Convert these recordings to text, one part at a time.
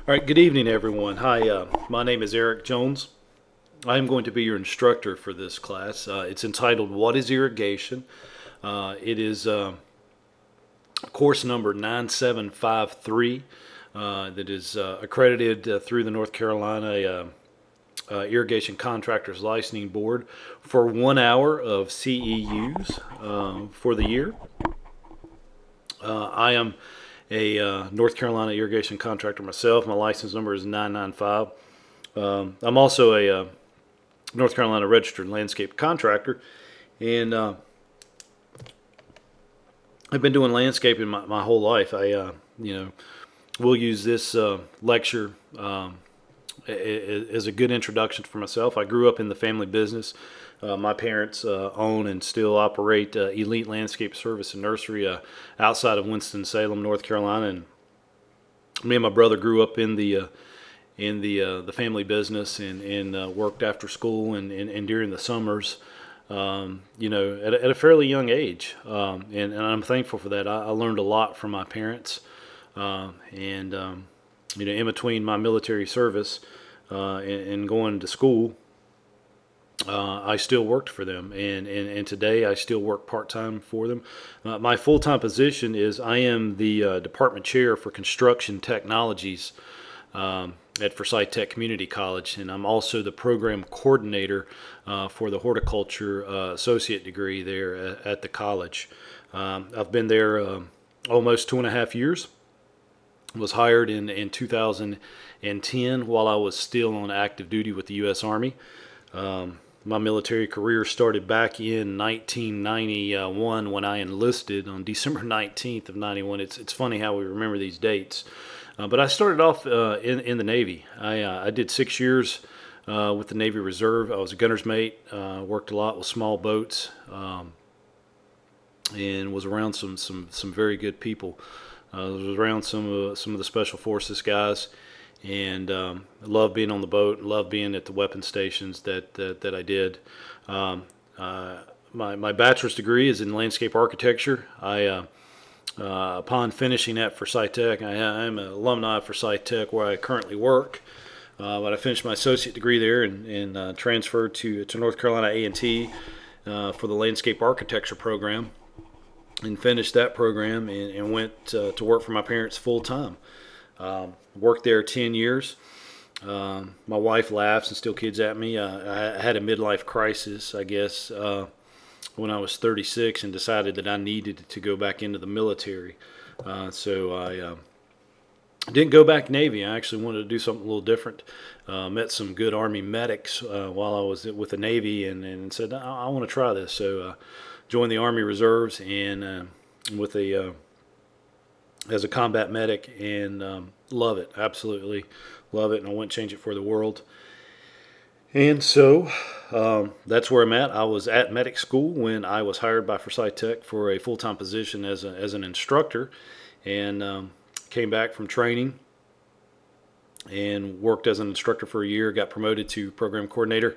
All right, good evening, everyone. Hi, my name is Eric Jones. I am going to be your instructor for this class. It's entitled, What is Irrigation? It is course number 9753 that is accredited through the North Carolina Irrigation Contractors Licensing Board for 1 hour of CEUs for the year. I am a North Carolina irrigation contractor myself. My license number is 995. I'm also a North Carolina registered landscape contractor, and I've been doing landscaping my whole life. We'll use this lecture as a good introduction for myself. I grew up in the family business. My parents own and still operate Elite Landscape Service and Nursery outside of Winston-Salem, North Carolina. And me and my brother grew up in the family business and worked after school and during the summers. At a fairly young age, and I'm thankful for that. I learned a lot from my parents, in between my military service and going to school, I still worked for them, and today I still work part-time for them. My full-time position is I am the department chair for construction technologies at Forsyth Tech Community College, and I'm also the program coordinator for the horticulture associate degree there at the college. I've been there almost 2.5 years. Was hired in 2010 while I was still on active duty with the U.S. Army. My military career started back in 1991 when I enlisted on December 19th of 91. It's funny how we remember these dates. But I started off in the Navy. I did 6 years with the Navy Reserve. I was a gunner's mate, worked a lot with small boats, and was around some very good people. I was around some of the Special Forces guys, and I loved being on the boat, loved being at the weapon stations that I did. My bachelor's degree is in landscape architecture. Upon finishing at Forsyth Tech, I'm an alumni of Forsyth Tech where I currently work. But I finished my associate degree there and transferred to North Carolina A&T for the landscape architecture program, and finished that program and went to work for my parents full time. Worked there 10 years. My wife laughs and still kids at me. I had a midlife crisis, I guess, when I was 36 and decided that I needed to go back into the military. So I didn't go back Navy. I actually wanted to do something a little different. Met some good Army medics while I was with the Navy and said, I want to try this. So joined the Army Reserves and as a combat medic, and love it, absolutely love it, and I wouldn't change it for the world. And so that's where I'm at. I was at medic school when I was hired by Forsyth Tech for a full-time position as an instructor, and came back from training and worked as an instructor for a year, got promoted to program coordinator,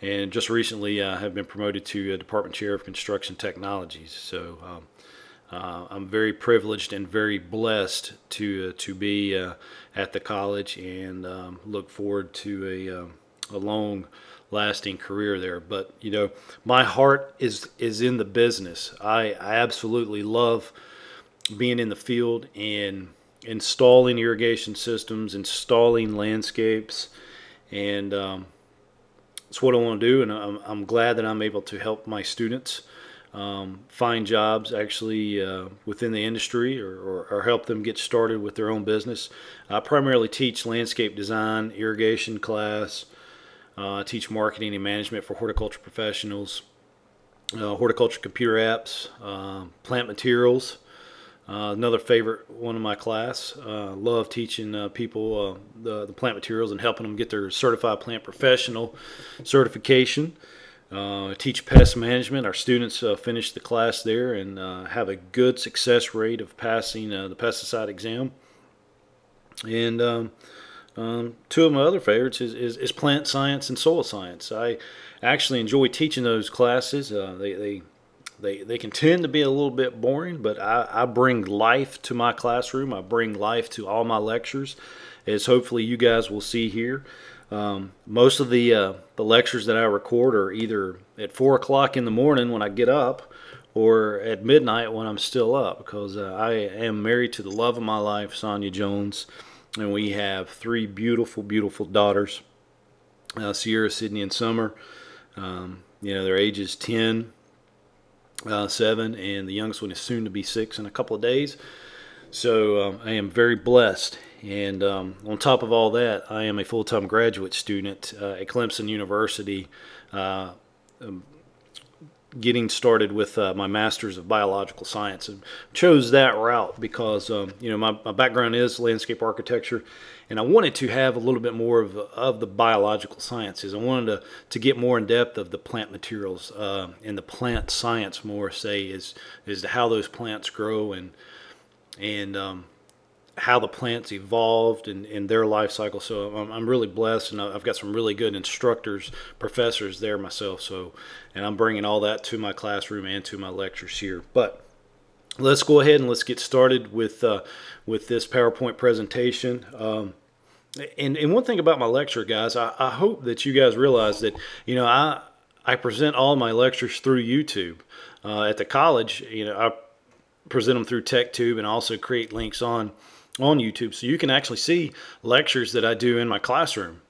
and just recently have been promoted to department chair of construction technologies. So I'm very privileged and very blessed to be at the college, and look forward to a long-lasting career there. But my heart is in the business. I absolutely love being in the field and installing irrigation systems, installing landscapes, and it's what I want to do. And I'm glad that I'm able to help my students find jobs actually within the industry, or help them get started with their own business. I primarily teach landscape design, irrigation class. I teach marketing and management for horticulture professionals, horticulture computer apps, plant materials. Another favorite one of my class. Love teaching people the plant materials and helping them get their certified plant professional certification. Teach pest management. Our students finish the class there and have a good success rate of passing the pesticide exam. And two of my other favorites is plant science and soil science. I actually enjoy teaching those classes. They can tend to be a little bit boring, but I bring life to my classroom. I bring life to all my lectures, as hopefully you guys will see here. Most of the lectures that I record are either at 4 o'clock in the morning when I get up, or at midnight when I'm still up, because I am married to the love of my life, Sonia Jones, and we have 3 beautiful, beautiful daughters, Sierra, Sydney, and Summer. Their ages 10, 7, and the youngest one is soon to be 6 in a couple of days. So I am very blessed. And on top of all that, I am a full-time graduate student at Clemson University, getting started with my Master's of Biological Science. And chose that route because my background is landscape architecture, and I wanted to have a little bit more of the biological sciences. I wanted to get more in depth of the plant materials and the plant science more, say, as to how those plants grow and how the plants evolved in their life cycle. So I'm really blessed, and I've got some really good instructors, professors there myself. And I'm bringing all that to my classroom and to my lectures here. But let's go ahead and let's get started with this PowerPoint presentation. And one thing about my lecture, guys, I hope that you guys realize that I present all my lectures through YouTube. At the college, I present them through TechTube, and also create links on YouTube, so you can actually see lectures that I do in my classroom.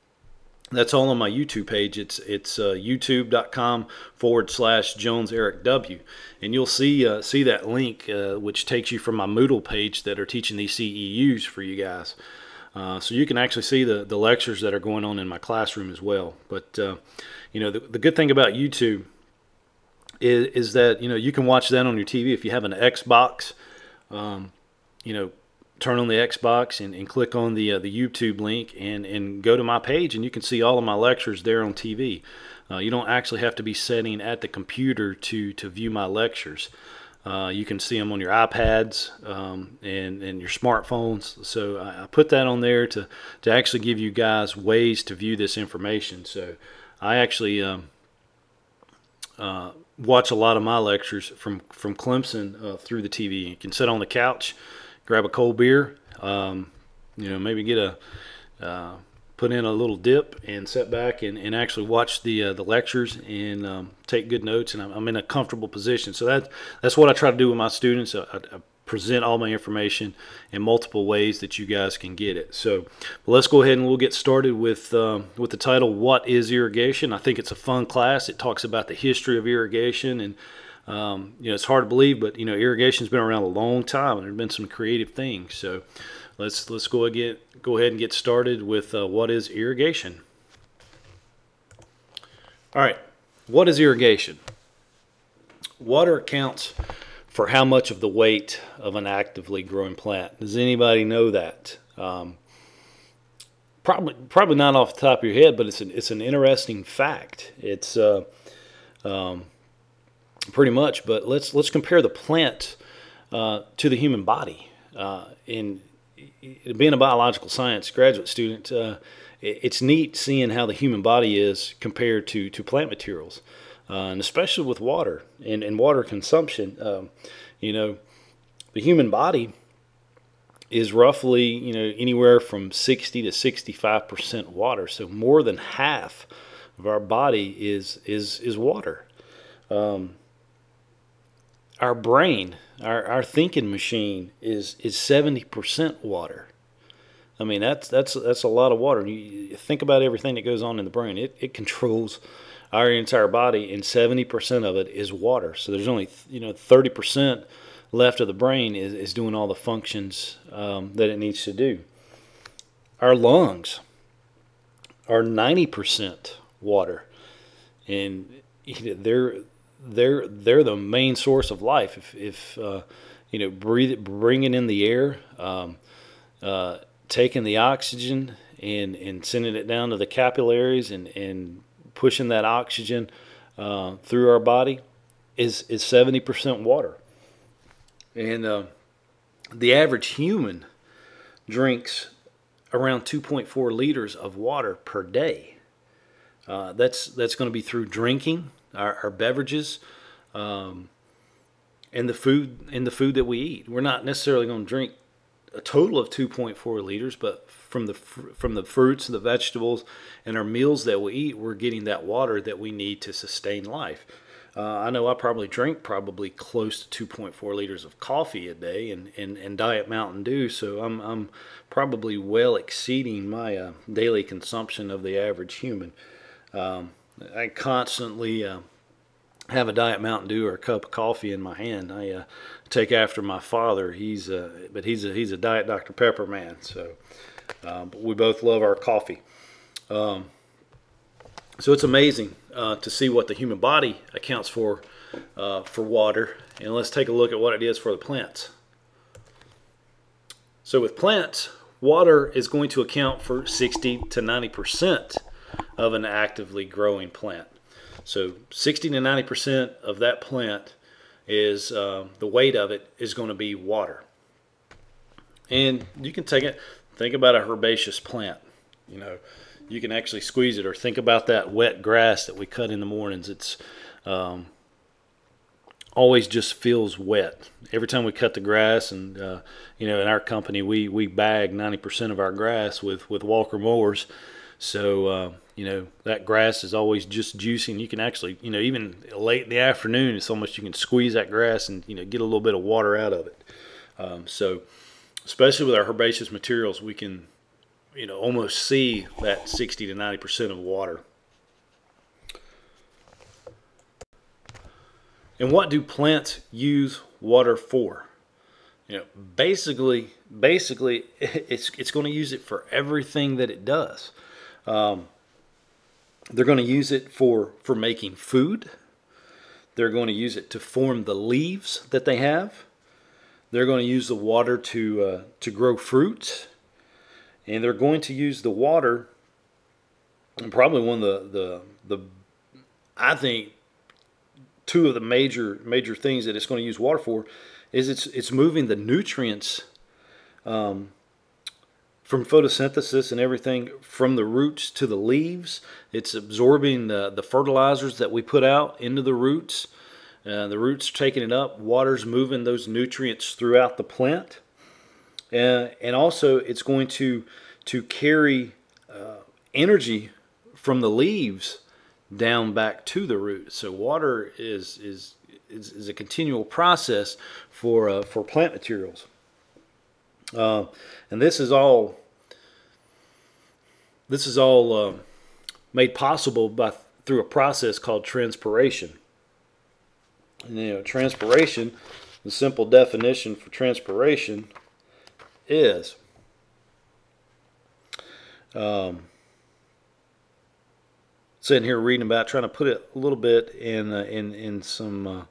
That's all on my YouTube page. It's youtube.com/JonesEricW, and you'll see that link, which takes you from my Moodle page that are teaching these CEUs for you guys. So you can actually see the lectures that are going on in my classroom as well. But the good thing about YouTube is that you can watch that on your TV. If you have an Xbox, turn on the Xbox and click on the YouTube link and go to my page, and you can see all of my lectures there on TV. You don't actually have to be sitting at the computer to view my lectures. You can see them on your iPads and your smartphones. So I put that on there to actually give you guys ways to view this information. So I actually watch a lot of my lectures from Clemson through the TV. You can sit on the couch, grab a cold beer, maybe get put in a little dip and sit back and actually watch the lectures and take good notes. And I'm in a comfortable position. So that's what I try to do with my students. I present all my information in multiple ways that you guys can get it. So let's go ahead and we'll get started with the title, What is Irrigation? I think it's a fun class. It talks about the history of irrigation, and it's hard to believe, but irrigation's been around a long time, and there have been some creative things. So let's go ahead and get started with what is irrigation. All right, what is irrigation? Water accounts for how much of the weight of an actively growing plant. Does anybody know that? Probably not off the top of your head, but it's an interesting fact. It's pretty much. But let's compare the plant to the human body. In being a biological science graduate student, it's neat seeing how the human body is compared to plant materials. And especially with water and water consumption. The human body is roughly anywhere from 60 to 65% water. So more than half of our body is water. Our brain, our thinking machine is 70% water. I mean, that's a lot of water. You think about everything that goes on in the brain. It controls our entire body, and 70% of it is water. So there's only 30% left of the brain is doing all the functions that it needs to do. Our lungs are 90% water, and they're the main source of life. If bringing in the air, taking the oxygen and sending it down to the capillaries and pushing that oxygen through our body is 70% water. And the average human drinks around 2.4 liters of water per day. That's going to be through drinking our beverages, food that we eat. We're not necessarily going to drink a total of 2.4 liters, but from the fruits and the vegetables and our meals that we eat, we're getting that water that we need to sustain life. I know I probably drink close to 2.4 liters of coffee a day and Diet Mountain Dew, so I'm probably well exceeding my daily consumption of the average human. I constantly have a Diet Mountain Dew or a cup of coffee in my hand. I take after my father. He's a Diet Dr. Pepper man. So, but we both love our coffee. So it's amazing to see what the human body accounts for water. And let's take a look at what it is for the plants. So with plants, water is going to account for 60 to 90% of an actively growing plant. So 60 to 90% of that plant is the weight of it is going to be water. And you can take it, think about a herbaceous plant. You know, you can actually squeeze it, or think about that wet grass that we cut in the mornings. It's always just feels wet every time we cut the grass. And you know, in our company we bag 90% of our grass with Walker mowers. So you know, that grass is always just juicy, and you can actually, you know, even late in the afternoon, it's almost, you can squeeze that grass and, you know, get a little bit of water out of it. So especially with our herbaceous materials, we can, you know, almost see that 60 to 90% of water. And what do plants use water for? You know, basically, it's going to use it for everything that it does. They're going to use it for making food. They're going to use it to form the leaves that they have. They're going to use the water to grow fruits. And they're going to use the water, and probably one of the I think two of the major things that it's going to use water for is it's moving the nutrients from photosynthesis and everything from the roots to the leaves. It's absorbing the fertilizers that we put out into the roots. The roots taking it up. Water's moving those nutrients throughout the plant. And also it's going to carry energy from the leaves down back to the roots. So water is a continual process for plant materials. And this is all made possible through a process called transpiration. And, you know, transpiration, the simple definition for transpiration is sitting here reading about, trying to put it a little bit in some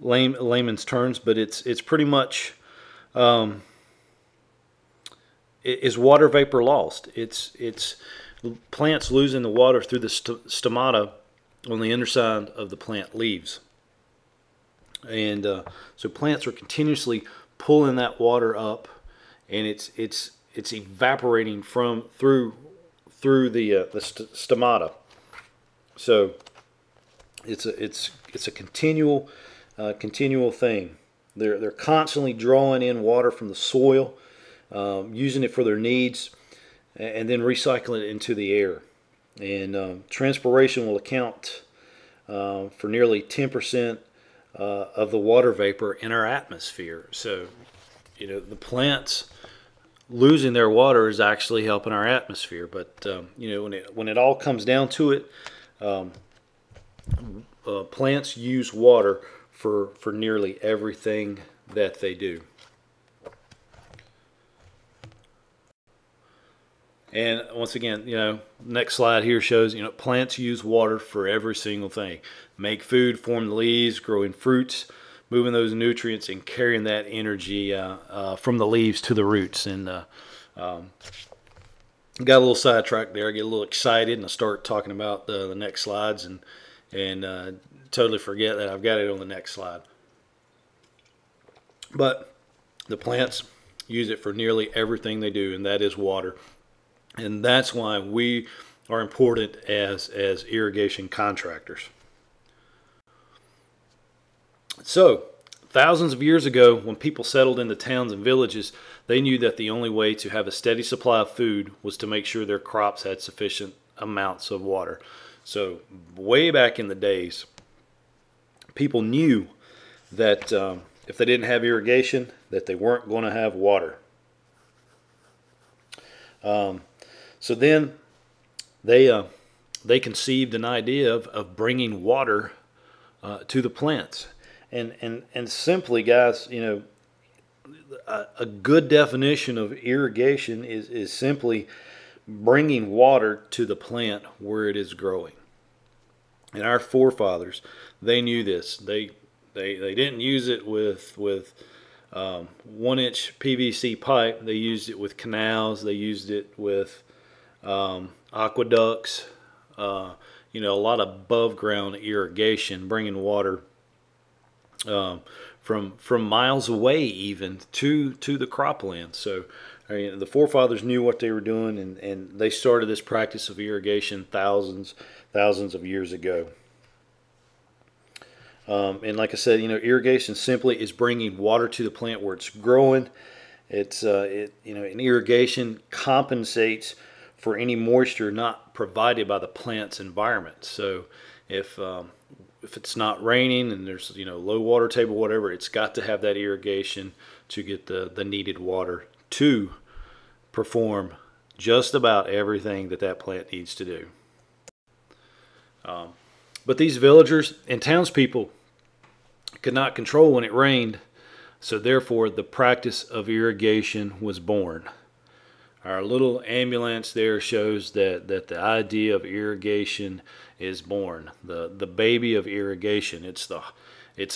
layman's terms, but it's pretty much is water vapor lost. It's plants losing the water through the stomata on the underside of the plant leaves. And so plants are continuously pulling that water up, and it's evaporating through the stomata. So it's a continual thing. They're constantly drawing in water from the soil, using it for their needs, and then recycling it into the air. And transpiration will account for nearly 10% of the water vapor in our atmosphere. So, you know, the plants losing their water is actually helping our atmosphere. But you know, when it all comes down to it, plants use water for nearly everything that they do. And once again, you know, next slide here shows, you know, plants use water for every single thing. Make food, form the leaves, growing fruits, moving those nutrients, and carrying that energy from the leaves to the roots. And got a little sidetracked there. I get a little excited and I start talking about the next slides, and totally forget that I've got it on the next slide. But the plants use it for nearly everything they do, and that is water. And that's why we are important as irrigation contractors. So, thousands of years ago, when people settled into towns and villages, they knew that the only way to have a steady supply of food was to make sure their crops had sufficient amounts of water. So, way back in the days, people knew that if they didn't have irrigation, that they weren't going to have water. So then they conceived an idea of bringing water to the plants. And simply, guys, you know, a good definition of irrigation is simply bringing water to the plant where it is growing. And our forefathers, they knew this. They didn't use it with 1-inch PVC pipe. They used it with canals. They used it with aqueducts. You know, a lot of above ground irrigation, bringing water from miles away even to the cropland. So the forefathers knew what they were doing, and they started this practice of irrigation thousands of years ago. And like I said, you know, irrigation simply is bringing water to the plant where it's growing. It's you know, an irrigation compensates for any moisture not provided by the plant's environment. So if it's not raining and there's, you know, low water table, whatever, it's got to have that irrigation to get the needed water to perform just about everything that plant needs to do. But these villagers and townspeople could not control when it rained, so therefore the practice of irrigation was born. Our little ambulance there shows that the idea of irrigation is born. The baby of irrigation. It's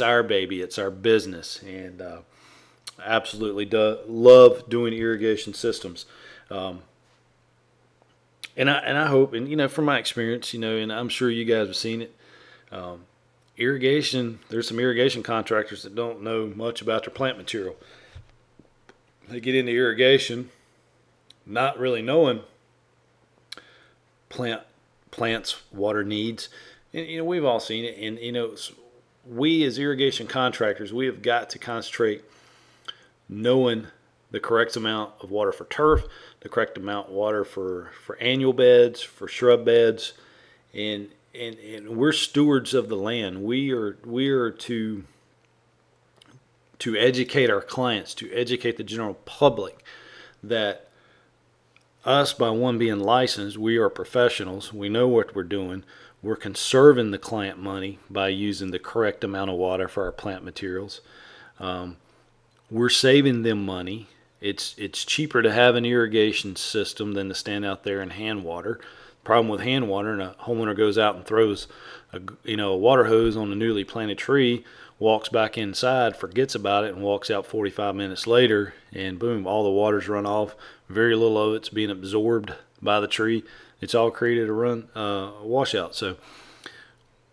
our baby. It's our business, and absolutely love doing irrigation systems. And I hope, and you know, from my experience, you know, and I'm sure you guys have seen it. Irrigation. There's some irrigation contractors that don't know much about their plant material. They get into irrigation not really knowing plants' water needs. And you know, we've all seen it. And you know, we as irrigation contractors, we have got to concentrate knowing the correct amount of water for turf, the correct amount of water for annual beds, for shrub beds, and we're stewards of the land. We are to educate our clients, to educate the general public that us, by one being licensed, we are professionals. We know what we're doing. We're conserving the client money by using the correct amount of water for our plant materials. We're saving them money. It's cheaper to have an irrigation system than to stand out there and hand water. Problem with hand water, and a homeowner goes out and throws a water hose on a newly planted tree, walks back inside, forgets about it, and walks out 45 minutes later, and boom, all the water's run off. Very little of it's being absorbed by the tree. It's all created a washout. So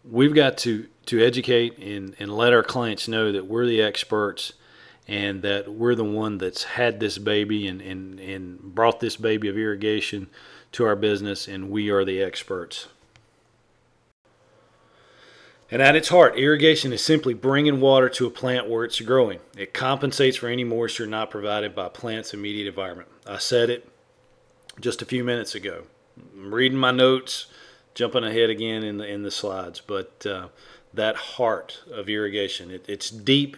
we've got to educate and let our clients know that we're the experts, and that we're the one that's had this baby and brought this baby of irrigation to our business, and we are the experts. And at its heart, irrigation is simply bringing water to a plant where it's growing. It compensates for any moisture not provided by plant's immediate environment. I said it just a few minutes ago. I'm reading my notes, jumping ahead again in the slides, but that heart of irrigation, it's deep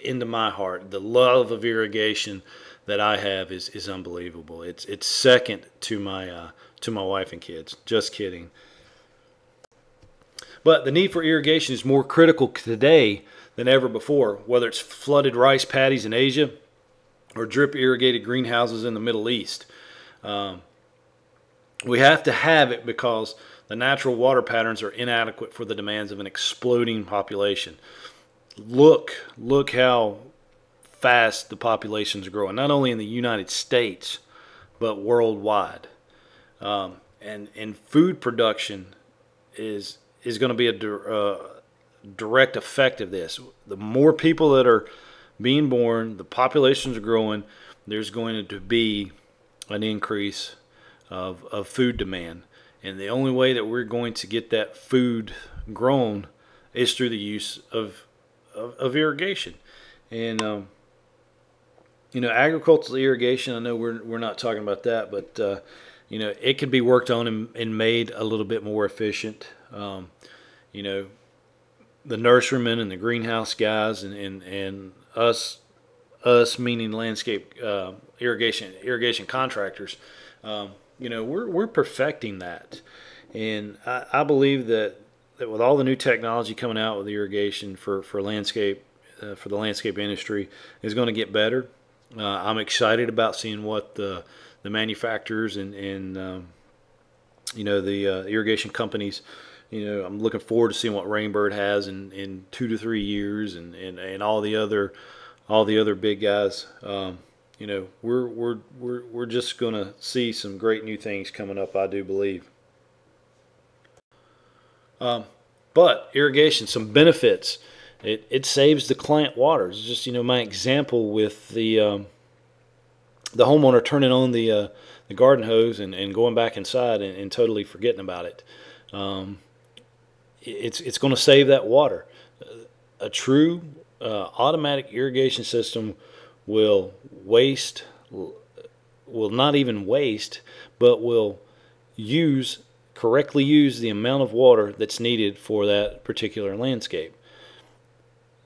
into my heart. The love of irrigation that I have is unbelievable. It's second to my wife and kids. Just kidding. But the need for irrigation is more critical today than ever before, whether it's flooded rice paddies in Asia or drip irrigated greenhouses in the Middle East. We have to have it because the natural water patterns are inadequate for the demands of an exploding population. Look how fast the populations are growing, not only in the United States, but worldwide. And food production is going to be a direct effect of this. The more people that are being born, the populations are growing, there's going to be an increase of food demand. And the only way that we're going to get that food grown is through the use of irrigation. And agricultural irrigation, I know we're not talking about that, but it could be worked on and made a little bit more efficient. The nurserymen and the greenhouse guys and us meaning landscape irrigation contractors, we're perfecting that. And I believe that with all the new technology coming out with irrigation for landscape, for the landscape industry, is going to get better. I'm excited about seeing what the manufacturers and the irrigation companies. I'm looking forward to seeing what Rainbird has in 2 to 3 years, and all the other big guys. We're just going to see some great new things coming up, I do believe. But irrigation, some benefits. It saves the client water. It's just my example with the homeowner turning on the garden hose and going back inside and totally forgetting about it. It's going to save that water. A true automatic irrigation system will not even waste, but will correctly use the amount of water that's needed for that particular landscape.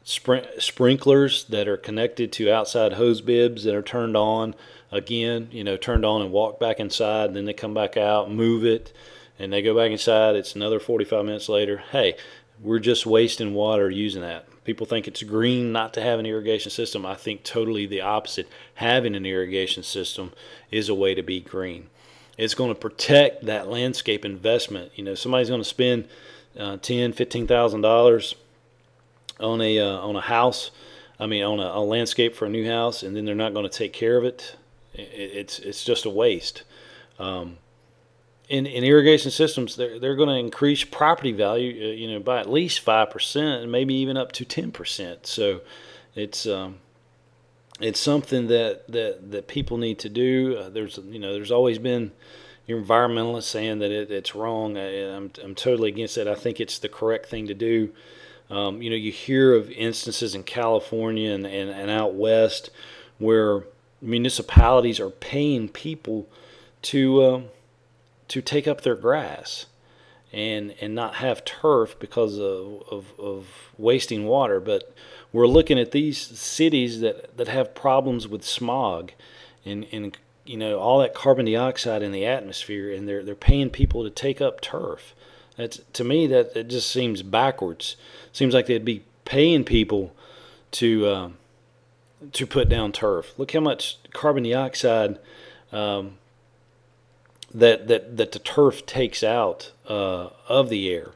Sprinklers that are connected to outside hose bibs that are turned on, again, turned on and walk back inside, then they come back out, move it, and they go back inside. It's another 45 minutes later. Hey, we're just wasting water using that. People think it's green not to have an irrigation system. I think totally the opposite. Having an irrigation system is a way to be green. It's going to protect that landscape investment. Somebody's going to spend $10,000, $15,000 on a house. On a landscape for a new house, and then they're not going to take care of it. It's just a waste. In irrigation systems, they're going to increase property value, by at least 5%, and maybe even up to 10%. So it's something that people need to do. There's always been environmentalists saying that it's wrong. I'm totally against it. I think it's the correct thing to do. You hear of instances in California and out west where municipalities are paying people to take up their grass and not have turf because of wasting water. But we're looking at these cities that have problems with smog and all that carbon dioxide in the atmosphere, and they're paying people to take up turf. To me, that it just seems backwards. Seems like they'd be paying people to put down turf. Look how much carbon dioxide that the turf takes out of the air.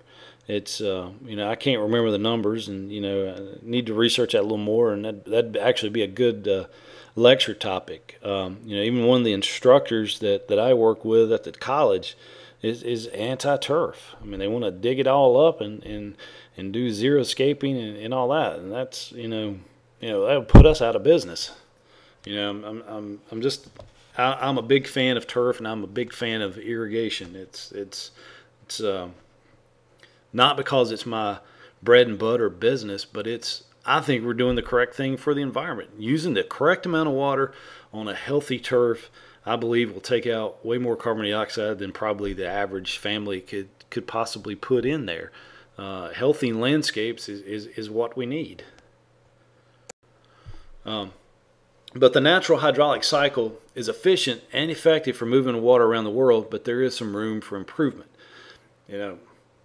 It's I can't remember the numbers, and I need to research that a little more, and that'd actually be a good lecture topic. Even one of the instructors that I work with at the college is anti-turf. They want to dig it all up and do xeriscaping and all that, and that's that would put us out of business. I'm a big fan of turf, and I'm a big fan of irrigation. It's not because it's my bread and butter business, but I think we're doing the correct thing for the environment. Using the correct amount of water on a healthy turf, I believe, will take out way more carbon dioxide than probably the average family could possibly put in there. Healthy landscapes is what we need. But the natural hydraulic cycle is efficient and effective for moving water around the world, but there is some room for improvement.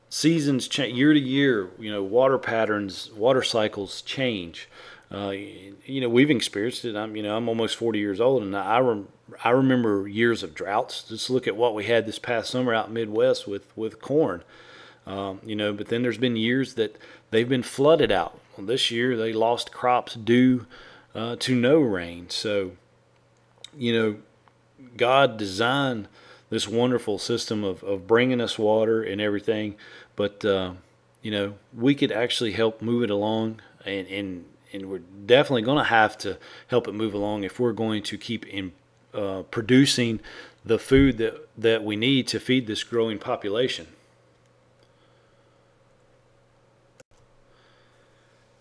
Seasons change year to year. Water patterns, water cycles change. We've experienced it. I'm almost 40 years old, and I remember years of droughts. Just look at what we had this past summer out Midwest with corn. But then there's been years that they've been flooded out. Well, this year they lost crops due to no rain. So, God designed this wonderful system of bringing us water and everything, but we could actually help move it along, and we're definitely going to have to help it move along if we're going to keep producing the food that we need to feed this growing population.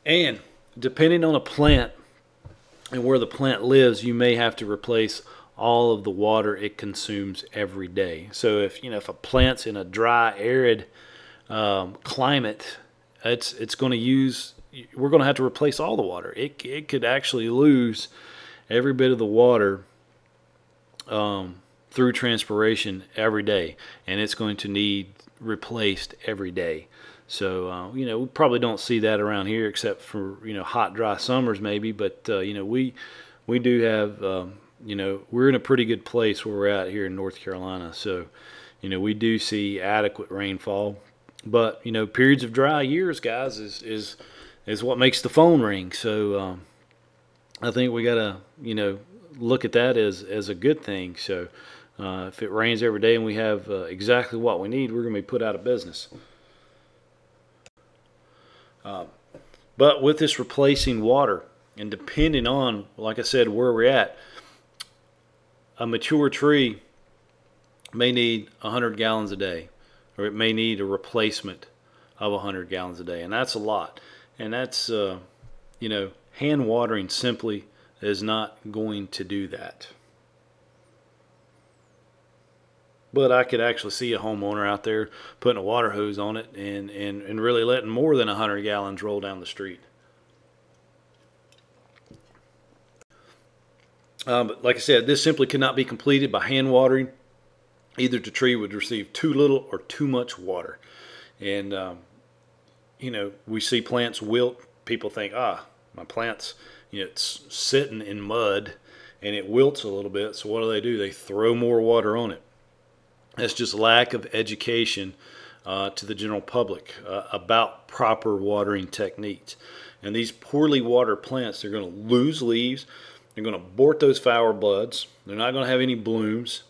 And depending on a plant and where the plant lives, you may have to replace all of the water it consumes every day. So if a plant's in a dry, arid climate, it's going to use. We're going to have to replace all the water. It could actually lose every bit of the water through transpiration every day, and it's going to need replaced every day. So we probably don't see that around here except for hot, dry summers maybe. But we do have we're in a pretty good place where we're at here in North Carolina. So we do see adequate rainfall. But periods of dry years, guys, is what makes the phone ring. So I think we gotta look at that as a good thing. So if it rains every day and we have exactly what we need, we're gonna be put out of business. But with this replacing water, and depending on, like I said, where we're at, a mature tree may need 100 gallons a day, or it may need a replacement of 100 gallons a day, and that's a lot. And that's hand watering simply is not going to do that. But I could actually see a homeowner out there putting a water hose on it and really letting more than 100 gallons roll down the street. But like I said, this simply cannot be completed by hand watering. Either the tree would receive too little or too much water. And, we see plants wilt. People think, my plant's, it's sitting in mud and it wilts a little bit. So what do? They throw more water on it. That's just lack of education to the general public about proper watering techniques. And these poorly watered plants, they're going to lose leaves. They're going to abort those flower buds. They're not going to have any blooms.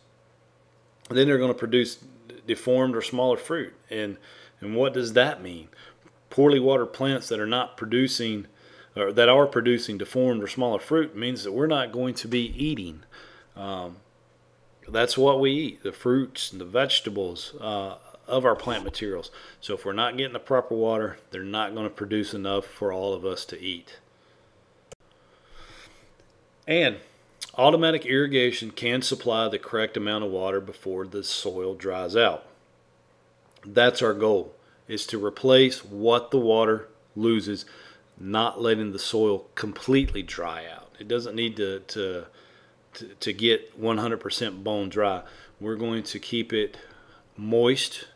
And then they're going to produce deformed or smaller fruit. And what does that mean? Poorly watered plants that are not producing, or that are producing deformed or smaller fruit, means that we're not going to be eating. That's what we eat, the fruits and the vegetables of our plant materials. So if we're not getting the proper water, they're not going to produce enough for all of us to eat. And automatic irrigation can supply the correct amount of water before the soil dries out. That's our goal, is to replace what the water loses, not letting the soil completely dry out. It doesn't need to get 100% bone dry. We're going to keep it moist,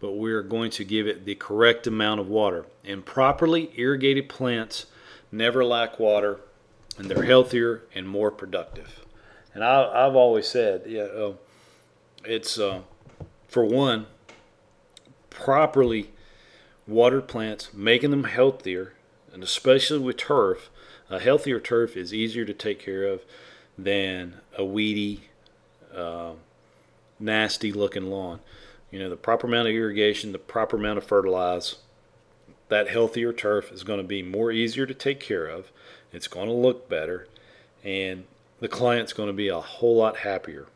but we're going to give it the correct amount of water. And properly irrigated plants never lack water, and they're healthier and more productive. And I've always said, it's for one, properly watered plants, making them healthier, and especially with turf. A healthier turf is easier to take care of than a weedy, nasty looking lawn. The proper amount of irrigation, the proper amount of fertilizer, that healthier turf is going to be more easier to take care of. It's going to look better, and the client's going to be a whole lot happier.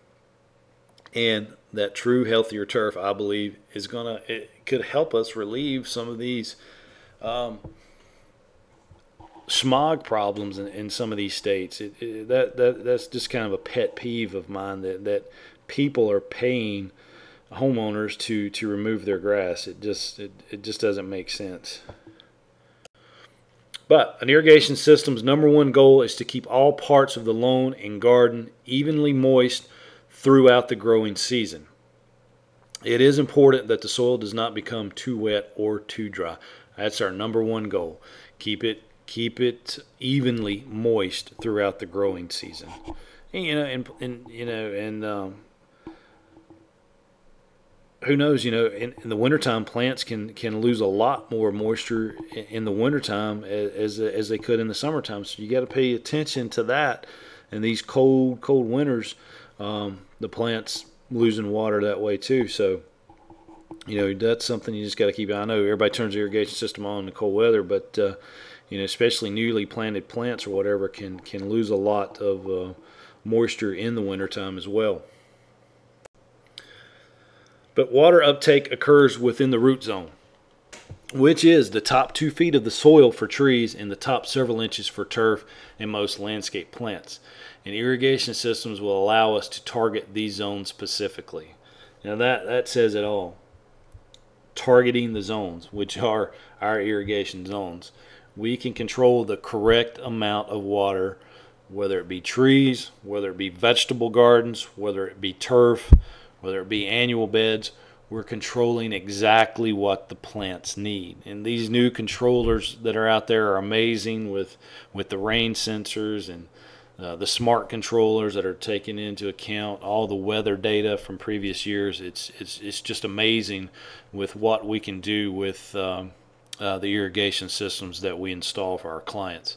And that true healthier turf, I believe, it could help us relieve some of these smog problems in some of these states. That's just kind of a pet peeve of mine, that people are paying homeowners to remove their grass. It just doesn't make sense. But an irrigation system's #1 goal is to keep all parts of the lawn and garden evenly moist throughout the growing season. It is important that the soil does not become too wet or too dry. That's our #1 goal. Keep it evenly moist throughout the growing season. And who knows, in the wintertime, plants can lose a lot more moisture in the wintertime as they could in the summertime. So you got to pay attention to that. And these cold winters, the plants losing water that way too. So that's something you just got to keep. I know everybody turns the irrigation system on in the cold weather, but especially newly planted plants or whatever can lose a lot of moisture in the wintertime as well. But water uptake occurs within the root zone. which is the top 2 feet of the soil for trees and the top several inches for turf and most landscape plants. And irrigation systems will allow us to target these zones specifically. Now that says it all. Targeting the zones, which are our irrigation zones. We can control the correct amount of water, whether it be trees, whether it be vegetable gardens, whether it be turf, whether it be annual beds. We're controlling exactly what the plants need. And these new controllers that are out there are amazing with the rain sensors and the smart controllers that are taking into account all the weather data from previous years. It's just amazing with what we can do with the irrigation systems that we install for our clients.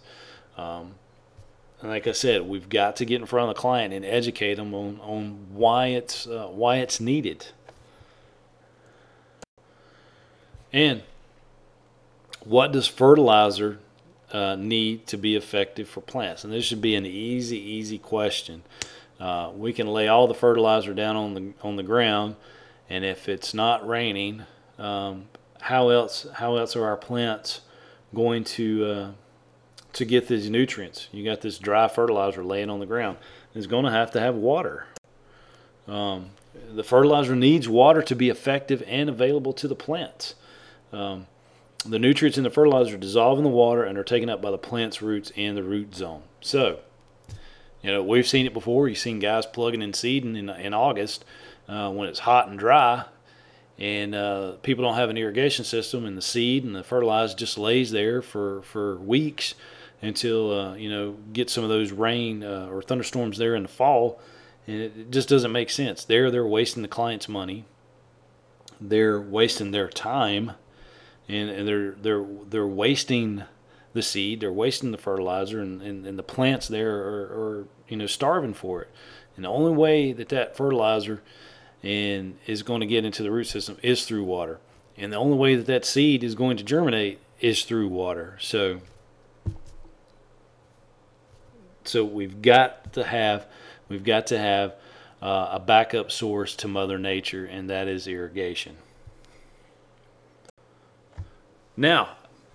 And like I said, we've got to get in front of the client and educate them on why it's needed. And what does fertilizer need to be effective for plants? And this should be an easy question. We can lay all the fertilizer down on the ground, and if it's not raining, how else are our plants going to get these nutrients? You got this dry fertilizer laying on the ground. It's going to have water. The fertilizer needs water to be effective and available to the plants. The nutrients in the fertilizer dissolve in the water and are taken up by the plant's roots and the root zone. So, we've seen it before. You've seen guys plugging in seed in August when it's hot and dry, and people don't have an irrigation system, and the seed and the fertilizer just lays there for weeks until get some of those rain or thunderstorms there in the fall, and it just doesn't make sense. They're wasting the client's money. They're wasting their time. And they're wasting the seed, they're wasting the fertilizer, and the plants there are starving for it. And the only way that fertilizer is going to get into the root system is through water. And the only way that seed is going to germinate is through water. So we've got to have a backup source to Mother Nature, and that is irrigation. Now,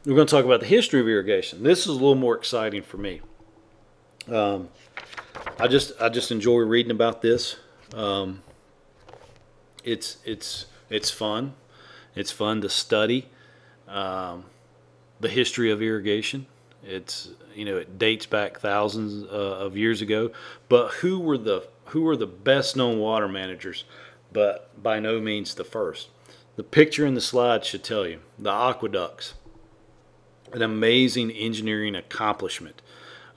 we're going to talk about the history of irrigation. This is a little more exciting for me. I just enjoy reading about this. It's fun. It's fun to study the history of irrigation. It dates back thousands of years ago. But who were the best known water managers? But by no means the first. The picture in the slide should tell you. The aqueducts, an amazing engineering accomplishment.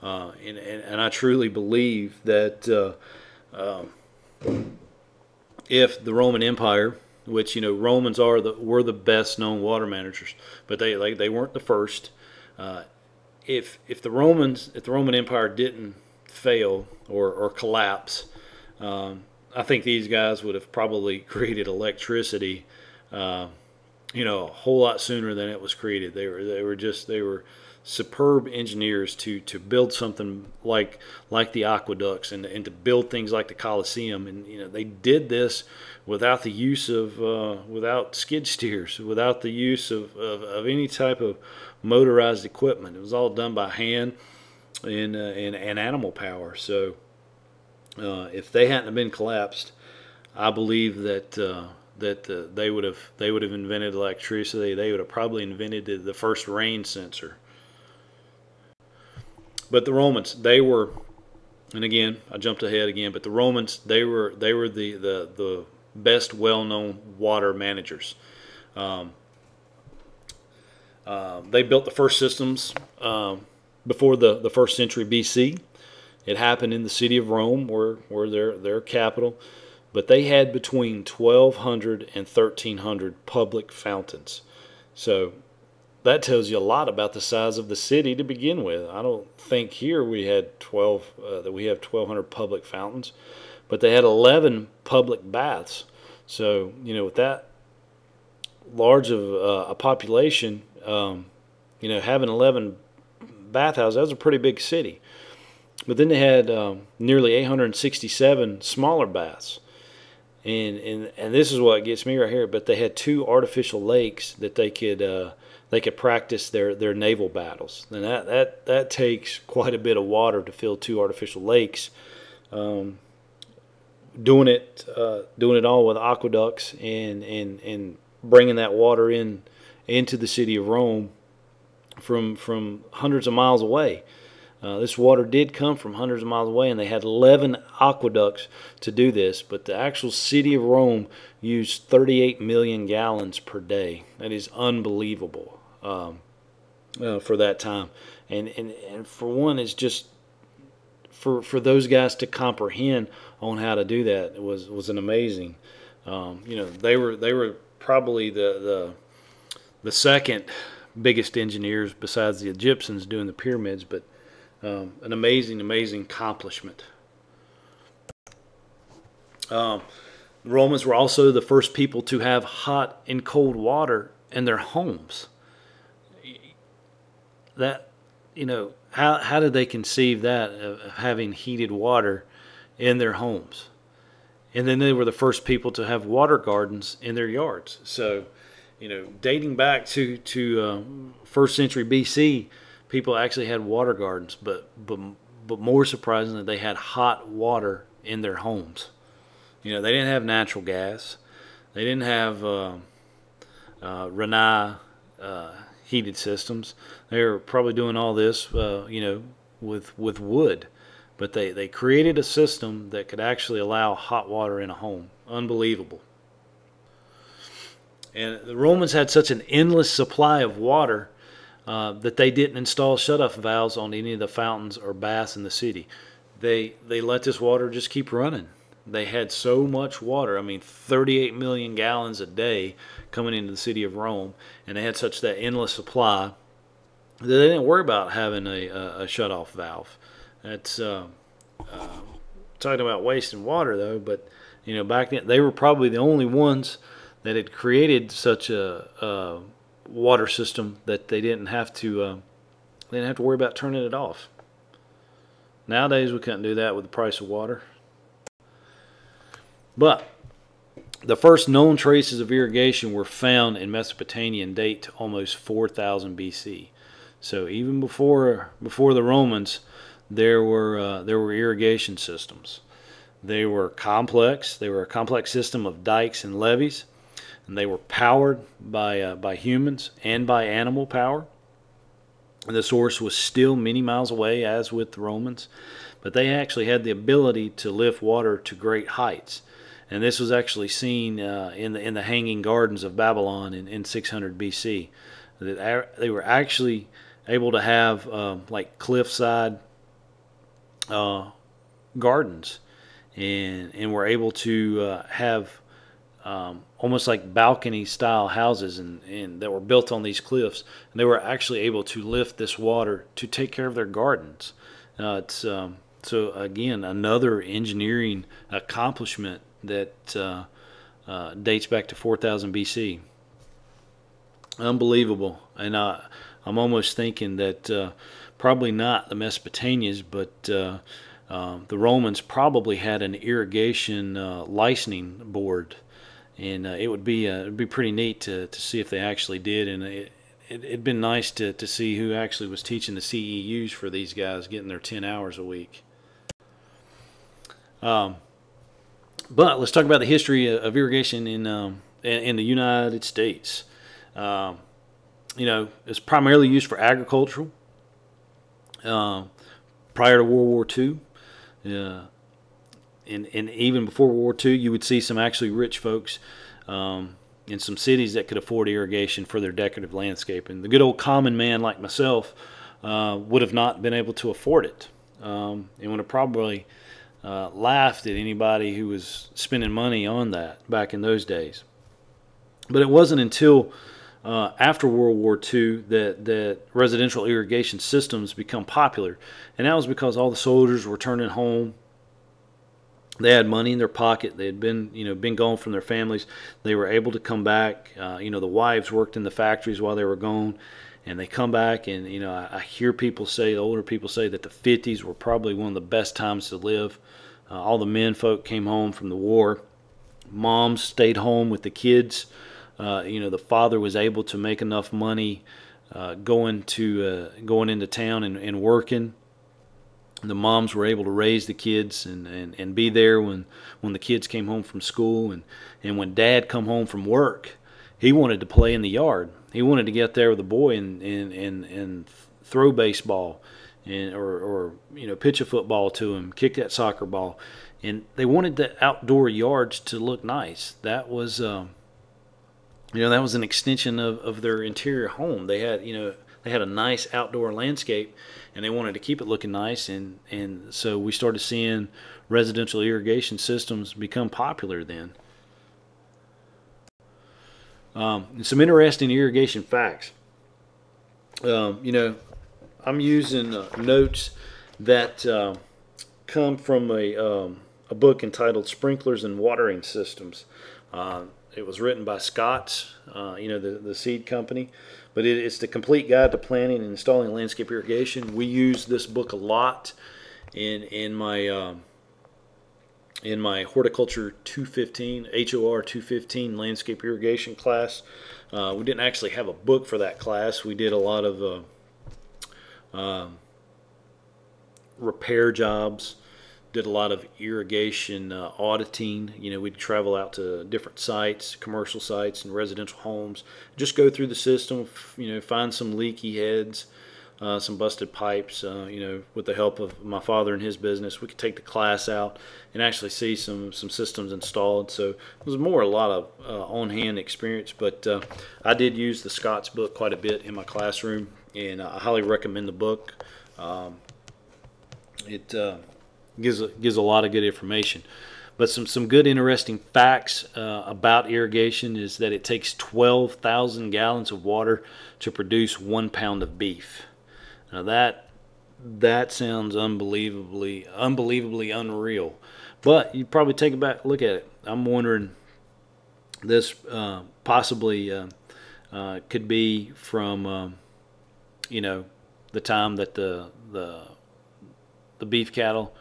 And I truly believe that if the Roman Empire, which Romans were the best known water managers, but they weren't the first. If the Roman Empire didn't fail or collapse, I think these guys would have probably created electricity a whole lot sooner than it was created. They were superb engineers to build something like the aqueducts and to build things like the Colosseum. And they did this without the use of without skid steers, without the use of any type of motorized equipment. It was all done by hand and animal power. So if they hadn't been collapsed, I believe that they would have invented electricity. They would have probably invented the first rain sensor. But the Romans, they were, and again I jumped ahead again, but the Romans, they were the best well-known water managers. They built the first systems before the first century BC. It happened in the city of Rome, where their capital. But they had between 1,200 and 1,300 public fountains. So that tells you a lot about the size of the city to begin with. I don't think here we had 1,200 public fountains, but they had 11 public baths. So with that large of a population, having 11 bathhouses, that was a pretty big city. But then they had nearly 867 smaller baths. And this is what gets me right here. But they had 2 artificial lakes that they could they could practice their naval battles. And that takes quite a bit of water to fill 2 artificial lakes. Doing it all with aqueducts and bringing that water into the city of Rome from hundreds of miles away. This water did come from hundreds of miles away, and they had 11 aqueducts to do this, but the actual city of Rome used 38 million gallons per day. That is unbelievable for that time. And for one, it's just for those guys to comprehend on how to do that, it was an amazing. They were probably the second biggest engineers besides the Egyptians doing the pyramids, but an amazing accomplishment. The Romans were also the first people to have hot and cold water in their homes. That, how did they conceive that, of having heated water in their homes? And then they were the first people to have water gardens in their yards. So, dating back to 1st century BC, people actually had water gardens, but more surprisingly, they had hot water in their homes. They didn't have natural gas. They didn't have Rinnai heated systems. They were probably doing all this, with wood. But they created a system that could actually allow hot water in a home. Unbelievable. And the Romans had such an endless supply of water that they didn't install shutoff valves on any of the fountains or baths in the city. They let this water just keep running. They had so much water. I mean, 38 million gallons a day coming into the city of Rome, and they had such that endless supply that they didn't worry about having a shutoff valve. That's talking about wasting water, though. But back then they were probably the only ones that had created such a water system that they didn't have to worry about turning it off. Nowadays we couldn't do that with the price of water. But the first known traces of irrigation were found in Mesopotamia and date to almost 4000 BC. So even before the Romans, there were irrigation systems. They were complex. They were a complex system of dikes and levees, and they were powered by humans and by animal power. The source was still many miles away, as with the Romans, but they actually had the ability to lift water to great heights. And this was actually seen in the Hanging Gardens of Babylon in 600 BC. They were actually able to have like cliffside gardens, and were able to have almost like balcony style houses and that were built on these cliffs. And they were actually able to lift this water to take care of their gardens. So again, another engineering accomplishment that dates back to 4000 BC. Unbelievable. And I'm almost thinking that probably not the Mesopotamians, but the Romans probably had an irrigation licensing board, and it would be pretty neat to see if they actually did. And it'd been nice to see who actually was teaching the CEUs for these guys, getting their 10 hours a week. But let's talk about the history of irrigation in the United States. It's primarily used for agricultural prior to World War II. And even before World War II, you would see some actually rich folks in some cities that could afford irrigation for their decorative landscaping. The good old common man like myself would have not been able to afford it, and would have probably laughed at anybody who was spending money on that back in those days. But it wasn't until after World War II that residential irrigation systems become popular, and that was because all the soldiers were turning home. They had money in their pocket. They had been gone from their families. They were able to come back. The wives worked in the factories while they were gone, and they come back. And I hear people say, the older people say, that the 50s were probably one of the best times to live. All the men folk came home from the war. Moms stayed home with the kids the father was able to make enough money going into town and working. The moms were able to raise the kids and be there when the kids came home from school, and when dad come home from work, he wanted to play in the yard. He wanted to get there with the boy and throw baseball or pitch a football to him, kick that soccer ball. And they wanted the outdoor yards to look nice. That was that was an extension of their interior home. They had a nice outdoor landscape, and they wanted to keep it looking nice, and so we started seeing residential irrigation systems become popular then. Some interesting irrigation facts. I'm using notes that come from a book entitled Sprinklers and Watering Systems. It was written by Scott's, the seed company, but it's the complete guide to planning and installing landscape irrigation. We use this book a lot in my horticulture 215, HOR 215 landscape irrigation class. We didn't actually have a book for that class. We did a lot of repair jobs, did a lot of irrigation auditing. We'd travel out to different sites, commercial sites and residential homes, just go through the system, find some leaky heads, some busted pipes. With the help of my father and his business, we could take the class out and actually see some systems installed. So it was a lot of on-hand experience, but I did use the Scott's book quite a bit in my classroom, and I highly recommend the book. It gives a lot of good information. But some good interesting facts about irrigation is that it takes 12,000 gallons of water to produce 1 pound of beef. Now that sounds unbelievably unreal. But you probably take a back look at it. I'm wondering, this possibly could be from the time that the beef cattle,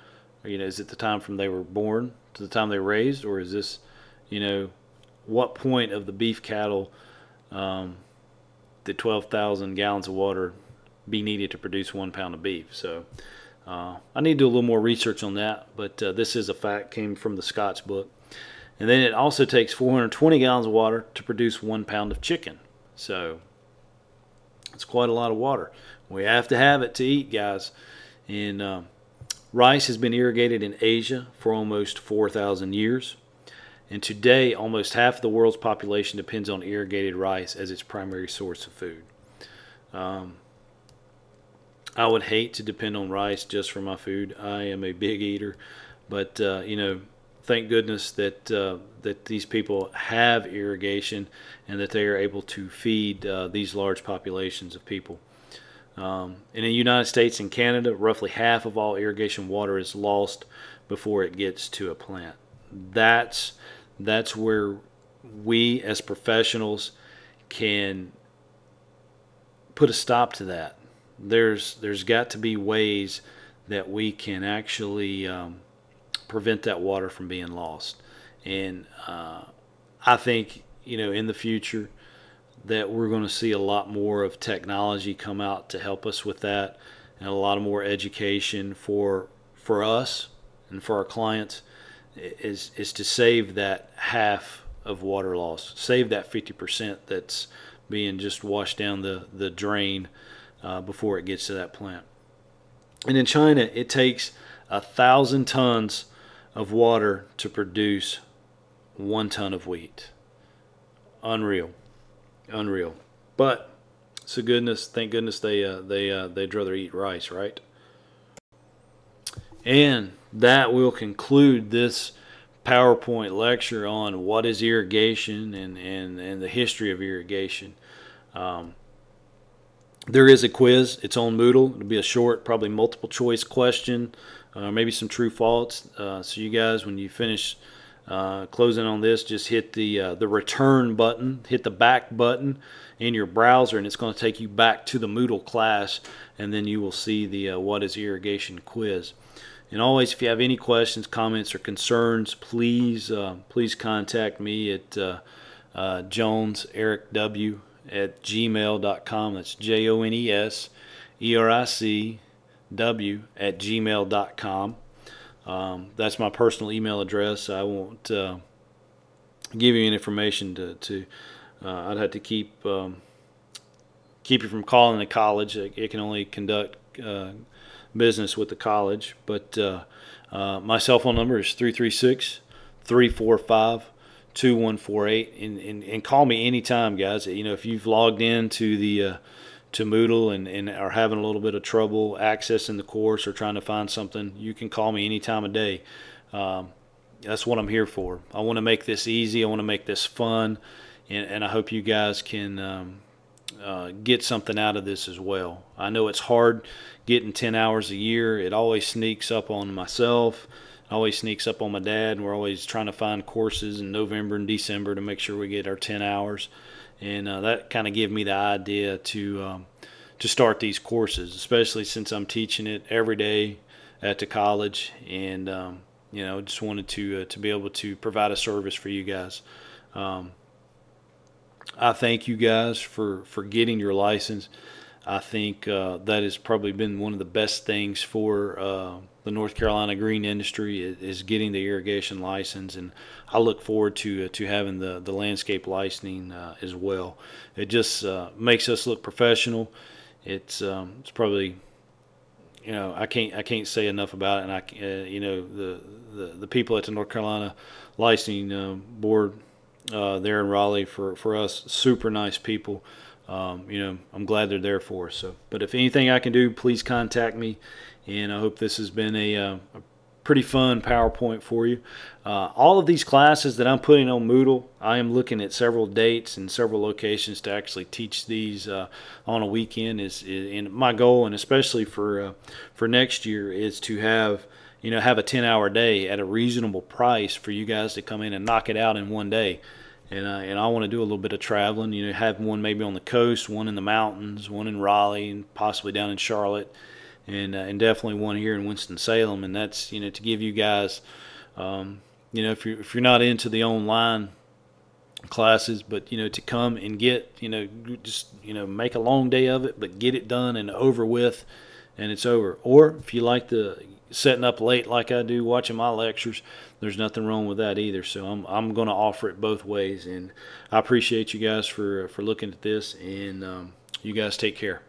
is it the time from they were born to the time they were raised, or is this, what point of the beef cattle the 12,000 gallons of water be needed to produce 1 pound of beef? So I need to do a little more research on that, but this is a fact, came from the Scott's book. And then it also takes 420 gallons of water to produce 1 pound of chicken. So it's quite a lot of water. We have to have it to eat, guys. And rice has been irrigated in Asia for almost 4,000 years. And today, almost half of the world's population depends on irrigated rice as its primary source of food. I would hate to depend on rice just for my food. I am a big eater, but thank goodness that that these people have irrigation and that they are able to feed these large populations of people. In the United States and Canada, roughly half of all irrigation water is lost before it gets to a plant. That's where we as professionals can put a stop to that. There's got to be ways that we can actually prevent that water from being lost. And I think in the future that we're going to see a lot more of technology come out to help us with that, and a lot more education for us and for our clients is to save that half of water loss, save that 50% that's being just washed down the drain before it gets to that plant. And in China, it takes 1,000 tons of water to produce 1 ton of wheat. Unreal. But thank goodness they'd rather eat rice, right? And that will conclude this PowerPoint lecture on what is irrigation and the history of irrigation. There is a quiz. It's on Moodle. It'll be a short, probably multiple choice question, maybe some true false. So you guys, when you finish closing on this, just hit the return button, hit the back button in your browser, and it's going to take you back to the Moodle class, and then you will see the what is irrigation quiz. And always, if you have any questions, comments, or concerns, please contact me at jonesericw@gmail.com. That's JONESERICW@gmail.com. That's my personal email address. I won't give you any information to I'd have to keep you from calling the college. It can only conduct business with the college. But my cell phone number is 336-345-2148, and call me anytime, guys. You know, if you've logged in to the to Moodle and are having a little bit of trouble accessing the course or trying to find something, you can call me any time of day. That's what I'm here for. I want to make this easy. I want to make this fun, and I hope you guys can get something out of this as well. I know it's hard getting 10 hours a year. It always sneaks up on myself. It always sneaks up on my dad, and we're always trying to find courses in November and December to make sure we get our 10 hours. And that kind of gave me the idea to start these courses, especially since I'm teaching it every day at the college, and you know, just wanted to be able to provide a service for you guys. I thank you guys for getting your license. I think that has probably been one of the best things for the North Carolina green industry is getting the irrigation license, and I look forward to having the landscape licensing as well. It just makes us look professional. It's probably, you know, I can't say enough about it, and you know, the people at the North Carolina licensing board there in Raleigh, for us, super nice people. You know, I'm glad they're there for us. So, but if anything I can do, please contact me. And I hope this has been a pretty fun PowerPoint for you. All of these classes that I'm putting on Moodle, I am looking at several dates and several locations to actually teach these on a weekend. And my goal, and especially for next year, is to have a 10-hour day at a reasonable price for you guys to come in and knock it out in one day. And I want to do a little bit of traveling. You know, have one maybe on the coast, one in the mountains, one in Raleigh, and possibly down in Charlotte, and definitely one here in Winston-Salem. And that's, you know, to give you guys, you know, if you're not into the online classes, but, you know, to come and get, you know, just, you know, make a long day of it, but get it done and over with, and it's over. Or if you like the setting up late like I do, watching my lectures, there's nothing wrong with that either. So I'm going to offer it both ways, and I appreciate you guys for looking at this, and you guys take care.